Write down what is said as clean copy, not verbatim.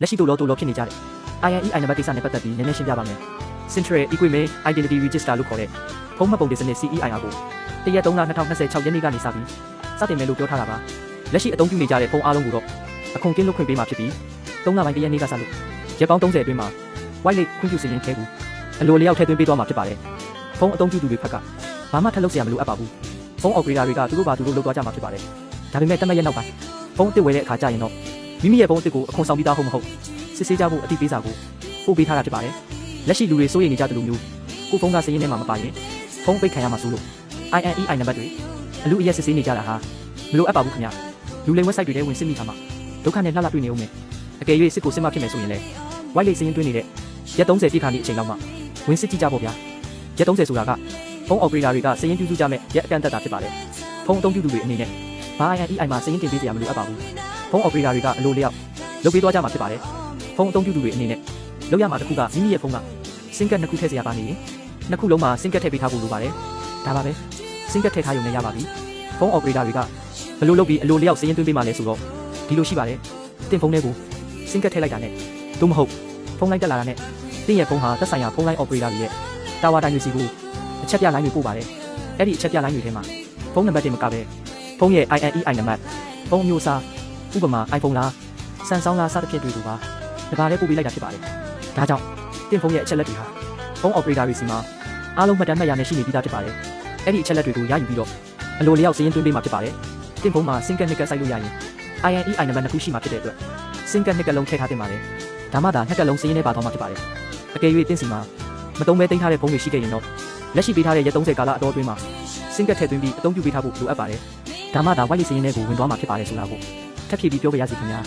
လက်ရှိတို့လောဖြစ်နေကြတယ် INEI နံပါတ်ကိစ္စနဲ့ပတ်သက်ပြီးနည်းနည်းရှင်းပြပါမယ် Central Equipment Identity Register လို့ခေါ်တဲ့ဖုန်းမှတ်ပုံတင်စနစ် CEIR ကိုတရက်3လ2026ရက်နေ့ကနေစပြီးစတင်မယ်လို့ပြောထားတာပါလက်ရှိအသုံးပြုနေကြတဲ့ဖုန်းအားလုံးကိုတော့အခွန်ကင်းလွတ်ခွင့်ပေးမှာဖြစ်ပြီး3လပိုင်းတရက်နေ့ကစလို့ရက်ပေါင်း30အတွင်းမှာ white list ခွင့်ပြုစရင်းထဲကိုအလိုလျောက်ထည့်သွင်းပေးသွားမှာဖြစ်ပါတယ်ဖုန်းအသုံးပြုသူတွေဖက်ကဘာမှထပ်လုပ်စရာမလိုအပ်ပါဘူးဖုန်း operator တွေကသူတို့ဘာသူတို့လုပ်သွားကြမှာဖြစ်ပါတယ်ဒါပေမဲ့တတ်မှတ်ရက်နောက်ပိုင်းဖုန်းအသစ်ဝယ်တဲ့အခါကျရင်တော့မိမိရဲ့ဖုန်းအသစ်ကိုအခွန်ဆောင်ပြီးသားဟုတ်မဟုတ်စစ်ဆေးကြဖို့အတိပေးစာကိုပို့ပေးထားတာဖြစ်ပါတယ်လက်ရှိလူတွေစိုးရိမ်နေကြတဲ့လူမျိုးကိုဖုန်းကစရင်းထဲမှာမပါရင်ဖုန်းပိတ်ခံရမှာဆိုလို့ INEI နံပါတ်တွေအလူအရက်စစ်ဆေးနေကြတာဟာမလိုအပ်ပါဘူးခင်ဗျလူလိမ် website တွေထဲဝင်စစ်မိထားမှာဒုက္ခနဲ့လှလှတွေ့နေဦးမယ်အကယ်၍စစ်ကိုစစ်မဖြစ်မယ်ဆိုရင်လည်း white list စရင်းတွင်းနေတဲ့ရက်30ပြည့်ခါနေ့အချိန်လောက်မှဝင်စစ်ကြည့်ကြဖို့ဗျာရက်30ဆိုတာကဖုန်း operator တွေကစရင်းပြုစုကြမဲ့ရက်အကန့်အသတ်တာဖြစ်ပါတယ်ဖုန်းအသုံးပြုသူတွေအနေနဲ့ဘာ INEI မှာစရင်းတင်ပေးစရာမလိုအပ်ပါဘူးဖုန်း operator တွေကအလိုလျောက်လုပ်ပေးသွားကြမှာဖြစ်ပါတယ်ဖုန်းအသုံးပြုသူတွေအနေနဲ့လုပ်ရမှာတစ်ခုကမိမိရဲ့ဖုန်းကစင်ကတ်နှစ်ခုထည့်စရာပါနေရင်နှစ်ခုလုံးမှာစင်ကတ်ထည့်ပေးထားဖို့လိုပါတယ်ဒါပါပဲစင်ကတ်ထည့်ထားရုံနဲ့ရပါပြီဖုန်း operator တွေကဘယ်လိုလုပ်ပြီးအလိုလျောက်စရင်းသွင်းပေးမှလဲဆိုတော့ဒီလိုရှိပါတယ်တင်ဖုန်းထဲကိုစင်ကတ်ထည့်လိုက်တာနဲ့သို့မဟုတ်ဖုန်းလိုင်းတက်လာတာနဲ့တင်ရဲ့ဖုန်းဟာသက်ဆိုင်ရာဖုန်းလိုင်း operator တွေရဲ့တာဝါတိုင်းတွေစီကိုအချက်ပြလိုင်းတွေပို့ပါတယ်အဲ့ဒီအချက်ပြလိုင်းတွေထဲမှာဖုန်းနံပါတ်တွေမကပဲဖုန်းရဲ့ INEI နံပါတ်ဖုန်းမျိုးစားဥပမာ iPhone လား Samsung လားစသဖြင့်တွေကိုပါဒါပါလဲပို့ပေးလိုက်တာဖြစ်ပါတယ်ဒါကြောင့်တင်ဖုန်းရဲ့အချက်လက်တွေဟာဖုန်း operator တွေစီမှာအားလုံးမှတ်တမ်းမှတ်ရနဲ့ရှိနေပြီးသားဖြစ်ပါတယ်အဲ့ဒီအချက်လက်တွေကိုရယူပြီးတော့အလိုလျောက်စရင်းသွင်းပေးမှာဖြစ်ပါတယ်တင်ဖုန်းမှာ SIM ကတ်နှစ်ကတ်စိုက်လို့ရရင် INEI နံပါတ်နှစ်ခုရှိမှာဖြစ်တဲ့အတွက် SIM ကတ်နှစ်ကတ်လုံးထည့်ထားတင်ပါတယ်ဒါမှသာနှစ်ကတ်လုံးစရင်းနဲ့ပါသွားမှာဖြစ်ပါတယ်အကယ်၍တင်စီမှာမတုံးမဲတင်ထားတဲ့ဖုန်းတွေရှိခဲ့ရင်တော့လက်ရှိပေးထားတဲ့ရက်30ကာလအတော်အတွင်းမှာ SIM ကတ်ထည့်သွင်းပြီးအသုံးပြုပေးထားဖို့လိုအပ်ပါတယ်ဒါမှသာ white list စရင်းထဲကိုဝင်သွားမှာဖြစ်ပါတယ်ဆိုတာကိုထပ်ဖြည့်ပြီးပြောပြရစီခင်ဗျာ